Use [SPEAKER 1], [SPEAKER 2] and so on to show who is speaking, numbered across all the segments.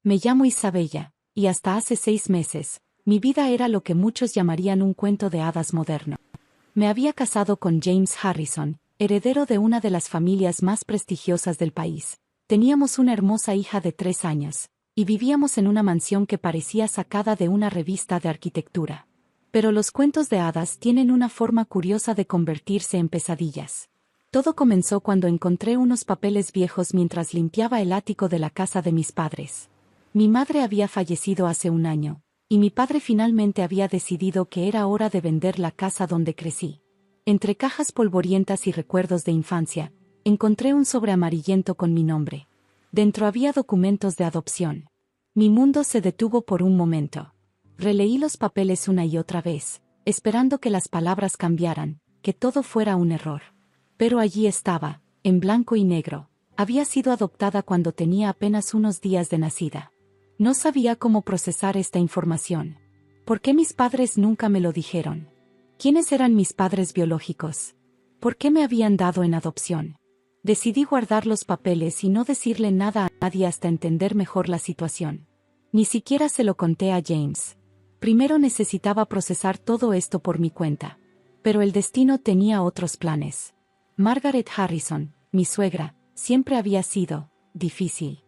[SPEAKER 1] Me llamo Isabella, y hasta hace 6 meses, mi vida era lo que muchos llamarían un cuento de hadas moderno. Me había casado con James Harrison, heredero de una de las familias más prestigiosas del país. Teníamos una hermosa hija de 3 años, y vivíamos en una mansión que parecía sacada de una revista de arquitectura. Pero los cuentos de hadas tienen una forma curiosa de convertirse en pesadillas. Todo comenzó cuando encontré unos papeles viejos mientras limpiaba el ático de la casa de mis padres. Mi madre había fallecido hace un año, y mi padre finalmente había decidido que era hora de vender la casa donde crecí. Entre cajas polvorientas y recuerdos de infancia, encontré un sobre amarillento con mi nombre. Dentro había documentos de adopción. Mi mundo se detuvo por un momento. Releí los papeles una y otra vez, esperando que las palabras cambiaran, que todo fuera un error. Pero allí estaba, en blanco y negro. Había sido adoptada cuando tenía apenas unos días de nacida. No sabía cómo procesar esta información. ¿Por qué mis padres nunca me lo dijeron? ¿Quiénes eran mis padres biológicos? ¿Por qué me habían dado en adopción? Decidí guardar los papeles y no decirle nada a nadie hasta entender mejor la situación. Ni siquiera se lo conté a James. Primero necesitaba procesar todo esto por mi cuenta. Pero el destino tenía otros planes. Margaret Harrison, mi suegra, siempre había sido difícil.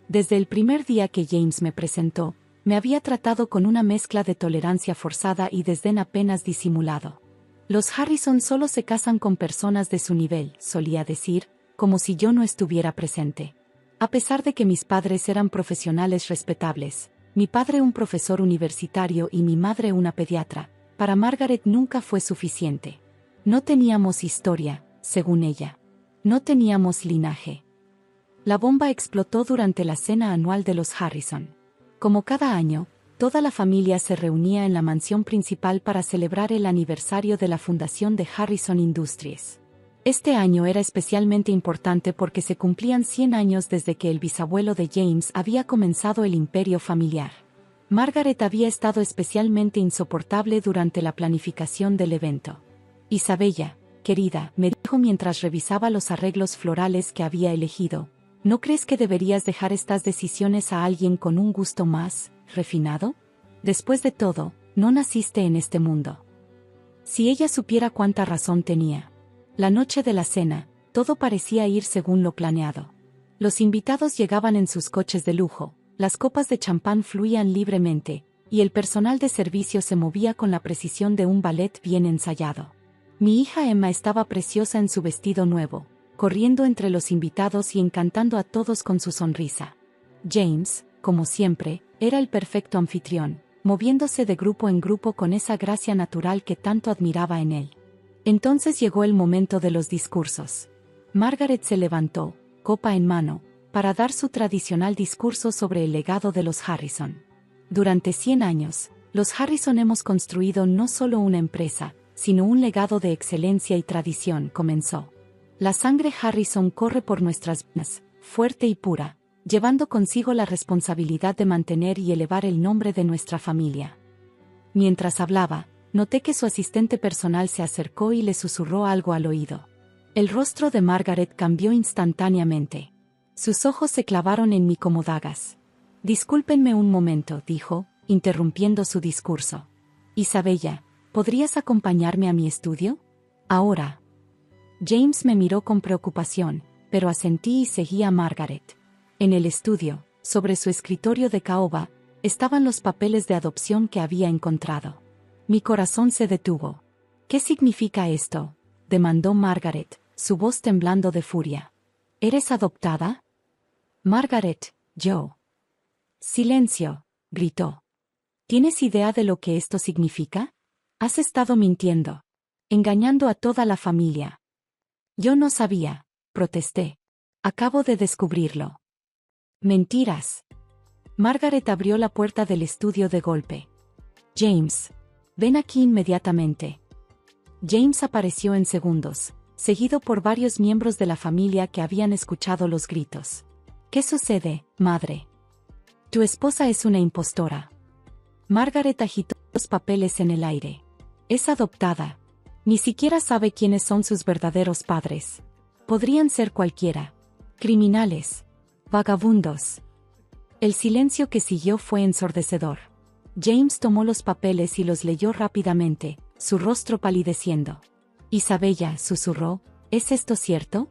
[SPEAKER 1] Desde el primer día que James me presentó, me había tratado con una mezcla de tolerancia forzada y desdén apenas disimulado. Los Harrison solo se casan con personas de su nivel, solía decir, como si yo no estuviera presente. A pesar de que mis padres eran profesionales respetables, mi padre un profesor universitario y mi madre una pediatra, para Margaret nunca fue suficiente. No teníamos historia, según ella. No teníamos linaje. La bomba explotó durante la cena anual de los Harrison. Como cada año, toda la familia se reunía en la mansión principal para celebrar el aniversario de la fundación de Harrison Industries. Este año era especialmente importante porque se cumplían 100 años desde que el bisabuelo de James había comenzado el imperio familiar. Margaret había estado especialmente insoportable durante la planificación del evento. Isabella, querida, me dijo mientras revisaba los arreglos florales que había elegido, ¿no crees que deberías dejar estas decisiones a alguien con un gusto más refinado? Después de todo, no naciste en este mundo. Si ella supiera cuánta razón tenía. La noche de la cena, todo parecía ir según lo planeado. Los invitados llegaban en sus coches de lujo, las copas de champán fluían libremente, y el personal de servicio se movía con la precisión de un ballet bien ensayado. Mi hija Emma estaba preciosa en su vestido nuevo, corriendo entre los invitados y encantando a todos con su sonrisa. James, como siempre, era el perfecto anfitrión, moviéndose de grupo en grupo con esa gracia natural que tanto admiraba en él. Entonces llegó el momento de los discursos. Margaret se levantó, copa en mano, para dar su tradicional discurso sobre el legado de los Harrison. Durante 100 años, los Harrison hemos construido no solo una empresa, sino un legado de excelencia y tradición, comenzó. La sangre Harrison corre por nuestras venas, fuerte y pura, llevando consigo la responsabilidad de mantener y elevar el nombre de nuestra familia. Mientras hablaba, noté que su asistente personal se acercó y le susurró algo al oído. El rostro de Margaret cambió instantáneamente. Sus ojos se clavaron en mí como dagas. Discúlpenme un momento, dijo, interrumpiendo su discurso. Isabella, ¿podrías acompañarme a mi estudio? Ahora. James me miró con preocupación, pero asentí y seguí a Margaret. En el estudio, sobre su escritorio de caoba, estaban los papeles de adopción que había encontrado. Mi corazón se detuvo. ¿Qué significa esto?, demandó Margaret, su voz temblando de furia. ¿Eres adoptada? Margaret, yo. Silencio, gritó. ¿Tienes idea de lo que esto significa? Has estado mintiendo. Engañando a toda la familia. Yo no sabía, protesté. Acabo de descubrirlo. Mentiras. Margaret abrió la puerta del estudio de golpe. James. Ven aquí inmediatamente. James apareció en segundos, seguido por varios miembros de la familia que habían escuchado los gritos. ¿Qué sucede, madre? Tu esposa es una impostora. Margaret agitó los papeles en el aire. Es adoptada. Ni siquiera sabe quiénes son sus verdaderos padres. Podrían ser cualquiera. Criminales. Vagabundos. El silencio que siguió fue ensordecedor. James tomó los papeles y los leyó rápidamente, su rostro palideciendo. Isabella, susurró, ¿es esto cierto?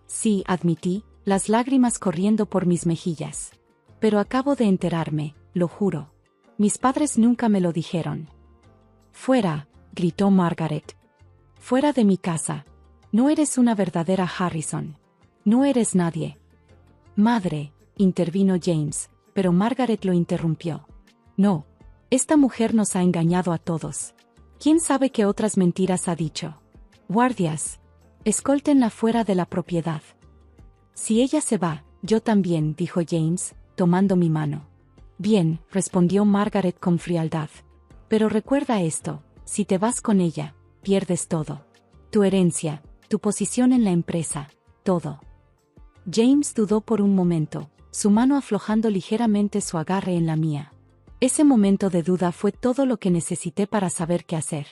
[SPEAKER 1] Sí, admití, las lágrimas corriendo por mis mejillas. Pero acabo de enterarme, lo juro. Mis padres nunca me lo dijeron. Fuera, gritó Margaret. Fuera de mi casa. No eres una verdadera Harrison. No eres nadie. Madre, intervino James, pero Margaret lo interrumpió. No. Esta mujer nos ha engañado a todos. ¿Quién sabe qué otras mentiras ha dicho? Guardias. Escóltenla fuera de la propiedad. Si ella se va, yo también, dijo James, tomando mi mano. Bien, respondió Margaret con frialdad. Pero recuerda esto, si te vas con ella, pierdes todo. Tu herencia, tu posición en la empresa, todo. James dudó por un momento, su mano aflojando ligeramente su agarre en la mía. Ese momento de duda fue todo lo que necesité para saber qué hacer.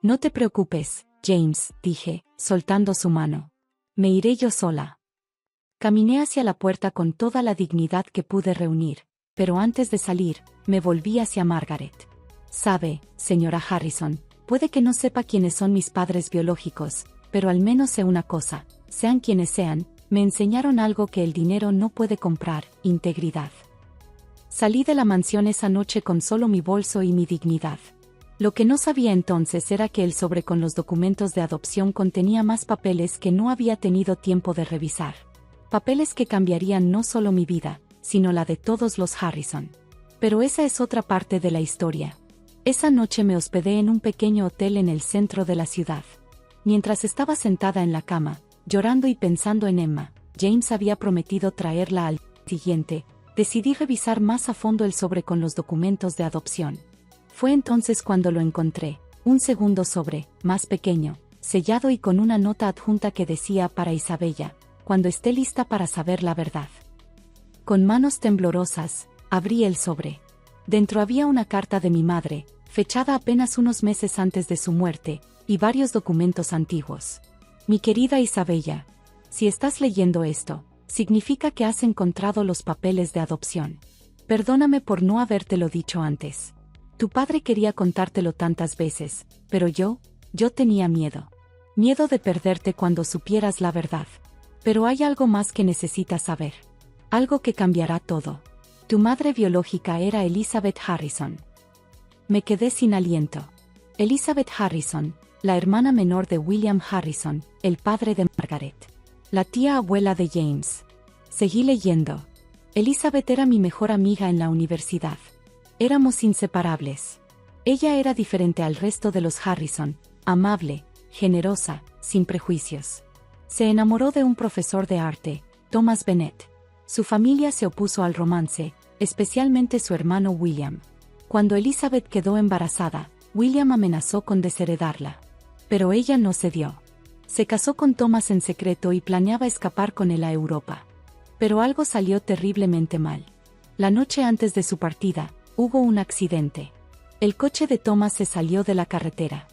[SPEAKER 1] No te preocupes, James, dije, soltando su mano. Me iré yo sola. Caminé hacia la puerta con toda la dignidad que pude reunir, pero antes de salir, me volví hacia Margaret. Sabe, señora Harrison, puede que no sepa quiénes son mis padres biológicos, pero al menos sé una cosa, sean quienes sean, me enseñaron algo que el dinero no puede comprar, integridad. Salí de la mansión esa noche con solo mi bolso y mi dignidad. Lo que no sabía entonces era que el sobre con los documentos de adopción contenía más papeles que no había tenido tiempo de revisar. Papeles que cambiarían no solo mi vida, sino la de todos los Harrison. Pero esa es otra parte de la historia. Esa noche me hospedé en un pequeño hotel en el centro de la ciudad. Mientras estaba sentada en la cama, llorando y pensando en Emma, James había prometido traerla al siguiente. Decidí revisar más a fondo el sobre con los documentos de adopción. Fue entonces cuando lo encontré, un segundo sobre, más pequeño, sellado y con una nota adjunta que decía para Isabella, cuando esté lista para saber la verdad. Con manos temblorosas, abrí el sobre. Dentro había una carta de mi madre, fechada apenas unos meses antes de su muerte, y varios documentos antiguos. Mi querida Isabella, si estás leyendo esto, significa que has encontrado los papeles de adopción. Perdóname por no habértelo dicho antes. Tu padre quería contártelo tantas veces, pero yo tenía miedo. Miedo de perderte cuando supieras la verdad. Pero hay algo más que necesitas saber. Algo que cambiará todo. Tu madre biológica era Elizabeth Harrison. Me quedé sin aliento. Elizabeth Harrison, la hermana menor de William Harrison, el padre de Margaret. La tía abuela de James. Seguí leyendo. Elizabeth era mi mejor amiga en la universidad. Éramos inseparables. Ella era diferente al resto de los Harrison, amable, generosa, sin prejuicios. Se enamoró de un profesor de arte, Thomas Bennett. Su familia se opuso al romance, especialmente su hermano William. Cuando Elizabeth quedó embarazada, William amenazó con desheredarla. Pero ella no cedió. Se casó con Thomas en secreto y planeaba escapar con él a Europa. Pero algo salió terriblemente mal. La noche antes de su partida, hubo un accidente. El coche de Thomas se salió de la carretera.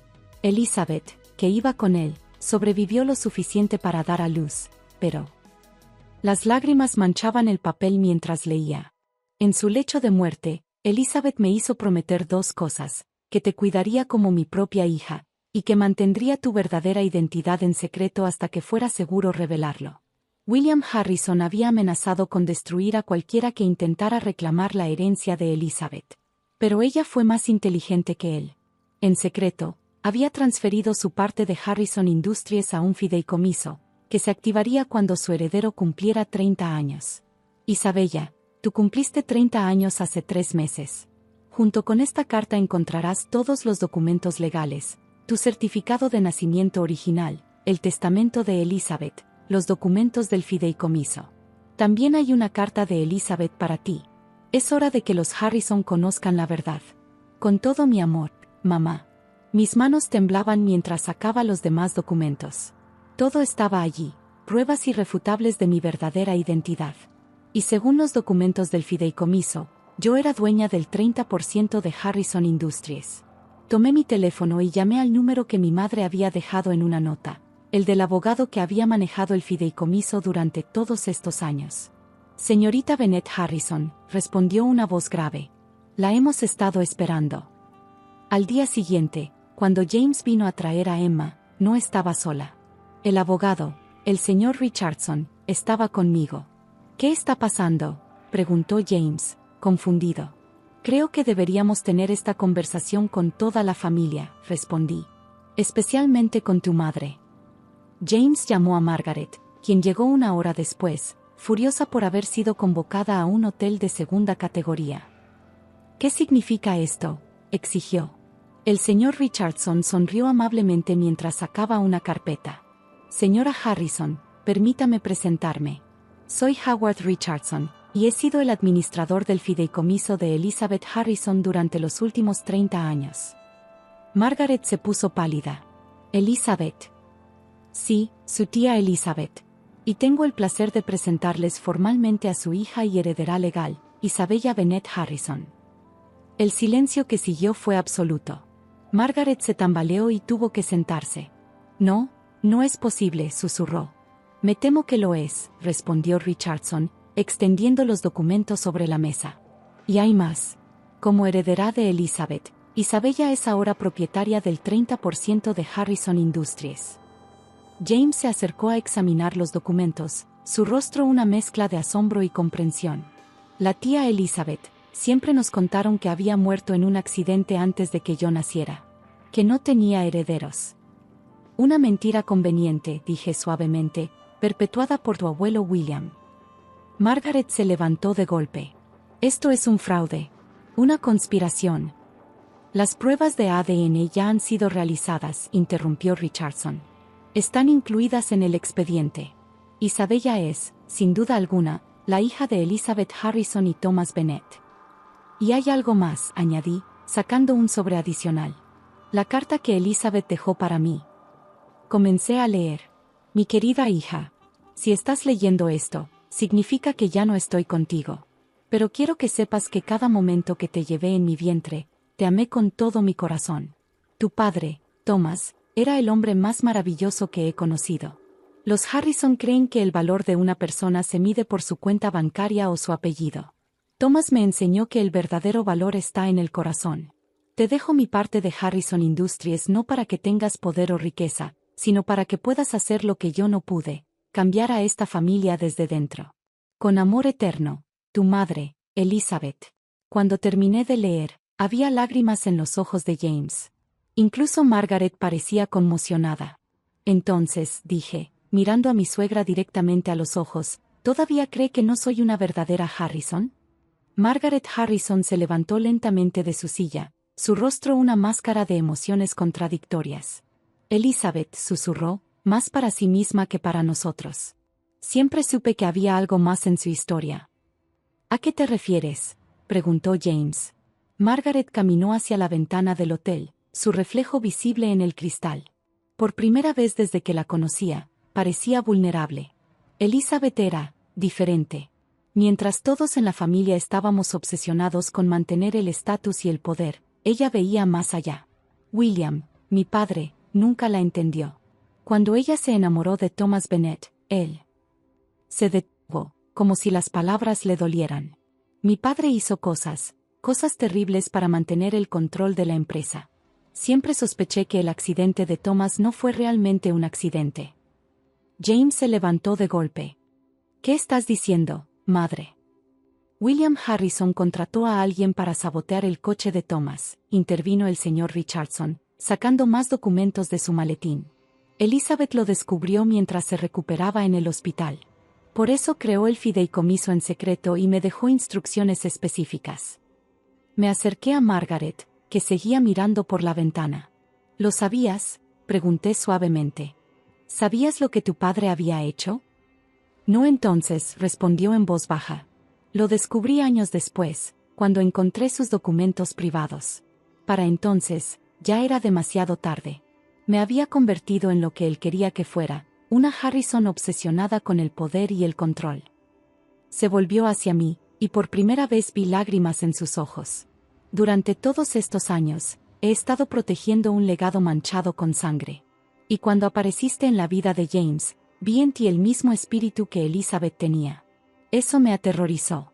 [SPEAKER 1] Elizabeth, que iba con él, sobrevivió lo suficiente para dar a luz, pero... Las lágrimas manchaban el papel mientras leía. En su lecho de muerte, Elizabeth me hizo prometer dos cosas, que te cuidaría como mi propia hija, y que mantendría tu verdadera identidad en secreto hasta que fuera seguro revelarlo. William Harrison había amenazado con destruir a cualquiera que intentara reclamar la herencia de Elizabeth. Pero ella fue más inteligente que él. En secreto, había transferido su parte de Harrison Industries a un fideicomiso, que se activaría cuando su heredero cumpliera 30 años. Isabella, tú cumpliste 30 años hace 3 meses. Junto con esta carta encontrarás todos los documentos legales, tu certificado de nacimiento original, el testamento de Elizabeth, los documentos del fideicomiso. También hay una carta de Elizabeth para ti. Es hora de que los Harrison conozcan la verdad. Con todo mi amor, mamá. Mis manos temblaban mientras sacaba los demás documentos. Todo estaba allí, pruebas irrefutables de mi verdadera identidad. Y según los documentos del fideicomiso, yo era dueña del 30% de Harrison Industries. Tomé mi teléfono y llamé al número que mi madre había dejado en una nota, el del abogado que había manejado el fideicomiso durante todos estos años. Señorita Bennett Harrison, respondió una voz grave. La hemos estado esperando. Al día siguiente, cuando James vino a traer a Emma, no estaba sola. El abogado, el señor Richardson, estaba conmigo. ¿Qué está pasando?, preguntó James, confundido. Creo que deberíamos tener esta conversación con toda la familia, respondí. Especialmente con tu madre. James llamó a Margaret, quien llegó una hora después, furiosa por haber sido convocada a un hotel de segunda categoría. ¿Qué significa esto?, exigió. El señor Richardson sonrió amablemente mientras sacaba una carpeta. Señora Harrison, permítame presentarme. Soy Howard Richardson, y he sido el administrador del fideicomiso de Elizabeth Harrison durante los últimos 30 años. Margaret se puso pálida. ¿Elizabeth? Sí, su tía Elizabeth. Y tengo el placer de presentarles formalmente a su hija y heredera legal, Isabella Bennett Harrison. El silencio que siguió fue absoluto. Margaret se tambaleó y tuvo que sentarse. No, no es posible, susurró. Me temo que lo es, respondió Richardson, extendiendo los documentos sobre la mesa. Y hay más. Como heredera de Elizabeth, Isabella es ahora propietaria del 30% de Harrison Industries. James se acercó a examinar los documentos, su rostro una mezcla de asombro y comprensión. La tía Elizabeth, siempre nos contaron que había muerto en un accidente antes de que yo naciera. Que no tenía herederos. Una mentira conveniente, dije suavemente, perpetuada por tu abuelo William. Margaret se levantó de golpe. Esto es un fraude. Una conspiración. Las pruebas de ADN ya han sido realizadas, interrumpió Richardson. Están incluidas en el expediente. Isabella es, sin duda alguna, la hija de Elizabeth Harrison y Thomas Bennett. Y hay algo más, añadí, sacando un sobre adicional. La carta que Elizabeth dejó para mí. Comencé a leer. Mi querida hija, si estás leyendo esto, significa que ya no estoy contigo. Pero quiero que sepas que cada momento que te llevé en mi vientre, te amé con todo mi corazón. Tu padre, Thomas, era el hombre más maravilloso que he conocido. Los Harrison creen que el valor de una persona se mide por su cuenta bancaria o su apellido. Thomas me enseñó que el verdadero valor está en el corazón. Te dejo mi parte de Harrison Industries no para que tengas poder o riqueza, sino para que puedas hacer lo que yo no pude, cambiar a esta familia desde dentro. Con amor eterno, tu madre, Elizabeth. Cuando terminé de leer, había lágrimas en los ojos de James. Incluso Margaret parecía conmocionada. Entonces, dije, mirando a mi suegra directamente a los ojos, ¿todavía cree que no soy una verdadera Harrison? Margaret Harrison se levantó lentamente de su silla, su rostro una máscara de emociones contradictorias. Elizabeth, susurró, más para sí misma que para nosotros. Siempre supe que había algo más en su historia. ¿A qué te refieres?, preguntó James. Margaret caminó hacia la ventana del hotel, su reflejo visible en el cristal. Por primera vez desde que la conocía, parecía vulnerable. Elizabeth era diferente. Mientras todos en la familia estábamos obsesionados con mantener el estatus y el poder, ella veía más allá. William, mi padre, nunca la entendió. Cuando ella se enamoró de Thomas Bennett, él se detuvo, como si las palabras le dolieran. Mi padre hizo cosas terribles para mantener el control de la empresa. Siempre sospeché que el accidente de Thomas no fue realmente un accidente. James se levantó de golpe. ¿Qué estás diciendo, madre? William Harrison contrató a alguien para sabotear el coche de Thomas, intervino el señor Richardson, sacando más documentos de su maletín. Elizabeth lo descubrió mientras se recuperaba en el hospital. Por eso creó el fideicomiso en secreto y me dejó instrucciones específicas. Me acerqué a Margaret, que seguía mirando por la ventana. ¿Lo sabías?, pregunté suavemente. ¿Sabías lo que tu padre había hecho? No entonces, respondió en voz baja. Lo descubrí años después, cuando encontré sus documentos privados. Para entonces, ya era demasiado tarde. Me había convertido en lo que él quería que fuera, una Harrison obsesionada con el poder y el control. Se volvió hacia mí, y por primera vez vi lágrimas en sus ojos. Durante todos estos años, he estado protegiendo un legado manchado con sangre. Y cuando apareciste en la vida de James, vi en ti el mismo espíritu que Elizabeth tenía. Eso me aterrorizó.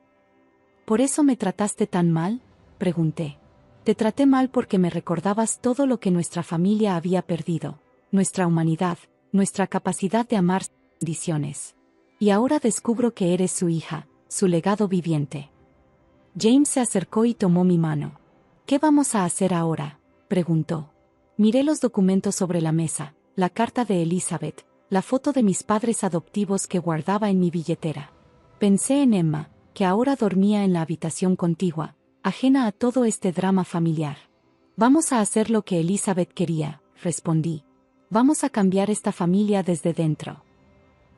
[SPEAKER 1] ¿Por eso me trataste tan mal?, pregunté. Te traté mal porque me recordabas todo lo que nuestra familia había perdido, nuestra humanidad, nuestra capacidad de amar sin condiciones. Y ahora descubro que eres su hija, su legado viviente. James se acercó y tomó mi mano. ¿Qué vamos a hacer ahora?, preguntó. Miré los documentos sobre la mesa, la carta de Elizabeth, la foto de mis padres adoptivos que guardaba en mi billetera. Pensé en Emma, que ahora dormía en la habitación contigua, ajena a todo este drama familiar. Vamos a hacer lo que Elizabeth quería, respondí. Vamos a cambiar esta familia desde dentro.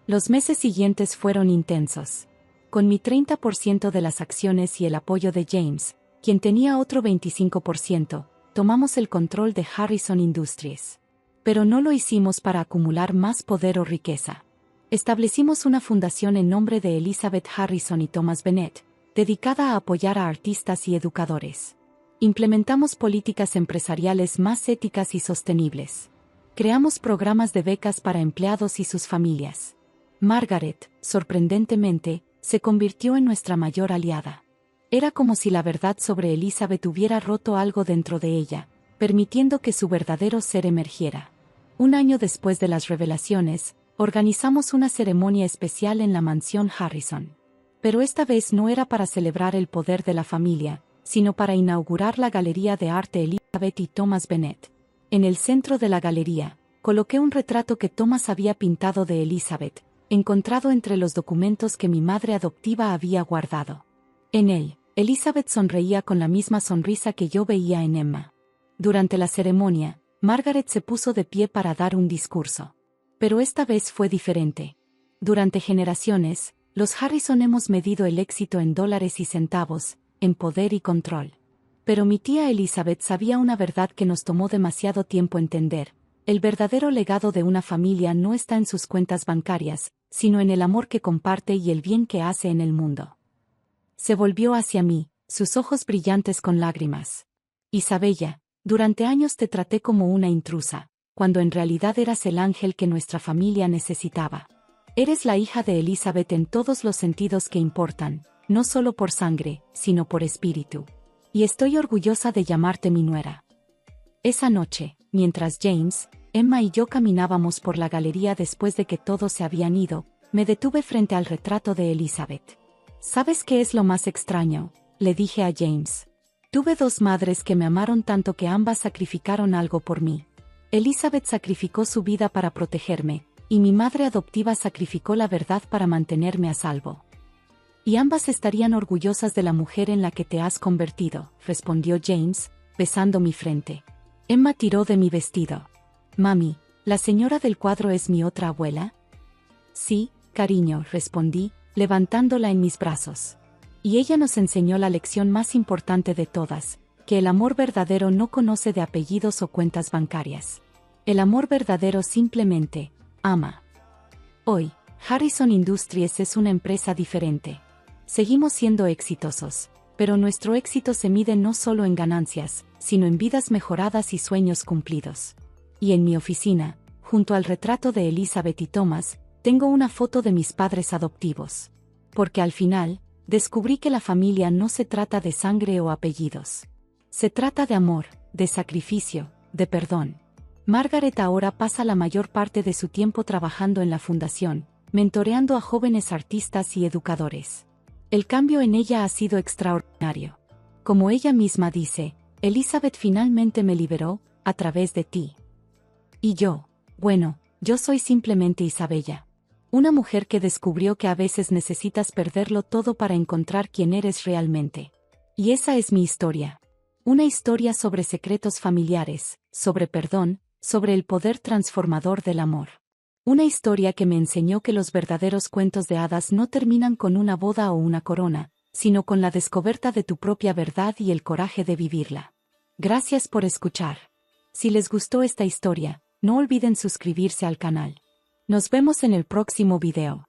[SPEAKER 1] Los meses siguientes fueron intensos. Con mi 30% de las acciones y el apoyo de James, quien tenía otro 25%, tomamos el control de Harrison Industries. Pero no lo hicimos para acumular más poder o riqueza. Establecimos una fundación en nombre de Elizabeth Harrison y Thomas Bennett, dedicada a apoyar a artistas y educadores. Implementamos políticas empresariales más éticas y sostenibles. Creamos programas de becas para empleados y sus familias. Margaret, sorprendentemente, se convirtió en nuestra mayor aliada. Era como si la verdad sobre Elizabeth hubiera roto algo dentro de ella, permitiendo que su verdadero ser emergiera. Un año después de las revelaciones, organizamos una ceremonia especial en la mansión Harrison. Pero esta vez no era para celebrar el poder de la familia, sino para inaugurar la galería de arte Elizabeth y Thomas Bennett. En el centro de la galería, coloqué un retrato que Thomas había pintado de Elizabeth, encontrado entre los documentos que mi madre adoptiva había guardado. En él, Elizabeth sonreía con la misma sonrisa que yo veía en Emma. Durante la ceremonia, Margaret se puso de pie para dar un discurso. Pero esta vez fue diferente. Durante generaciones, los Harrison hemos medido el éxito en dólares y centavos, en poder y control. Pero mi tía Elizabeth sabía una verdad que nos tomó demasiado tiempo entender. El verdadero legado de una familia no está en sus cuentas bancarias, sino en el amor que comparte y el bien que hace en el mundo. Se volvió hacia mí, sus ojos brillantes con lágrimas. Isabella, durante años te traté como una intrusa, cuando en realidad eras el ángel que nuestra familia necesitaba. Eres la hija de Elizabeth en todos los sentidos que importan, no solo por sangre, sino por espíritu. Y estoy orgullosa de llamarte mi nuera. Esa noche, mientras James, Emma y yo caminábamos por la galería después de que todos se habían ido, me detuve frente al retrato de Elizabeth. ¿Sabes qué es lo más extraño?, le dije a James. Tuve dos madres que me amaron tanto que ambas sacrificaron algo por mí. Elizabeth sacrificó su vida para protegerme, y mi madre adoptiva sacrificó la verdad para mantenerme a salvo. Y ambas estarían orgullosas de la mujer en la que te has convertido, respondió James, besando mi frente. Emma tiró de mi vestido. Mami, ¿la señora del cuadro es mi otra abuela? Sí, cariño, respondí, levantándola en mis brazos. Y ella nos enseñó la lección más importante de todas, que el amor verdadero no conoce de apellidos o cuentas bancarias. El amor verdadero simplemente ama. Hoy, Harrison Industries es una empresa diferente. Seguimos siendo exitosos, pero nuestro éxito se mide no solo en ganancias, sino en vidas mejoradas y sueños cumplidos. Y en mi oficina, junto al retrato de Elizabeth y Thomas, tengo una foto de mis padres adoptivos. Porque al final, descubrí que la familia no se trata de sangre o apellidos. Se trata de amor, de sacrificio, de perdón. Margaret ahora pasa la mayor parte de su tiempo trabajando en la fundación, mentoreando a jóvenes artistas y educadores. El cambio en ella ha sido extraordinario. Como ella misma dice, Elizabeth finalmente me liberó, a través de ti. Y yo, bueno, yo soy simplemente Isabella. Una mujer que descubrió que a veces necesitas perderlo todo para encontrar quién eres realmente. Y esa es mi historia. Una historia sobre secretos familiares, sobre perdón, sobre el poder transformador del amor. Una historia que me enseñó que los verdaderos cuentos de hadas no terminan con una boda o una corona, sino con la descoberta de tu propia verdad y el coraje de vivirla. Gracias por escuchar. Si les gustó esta historia, no olviden suscribirse al canal. Nos vemos en el próximo video.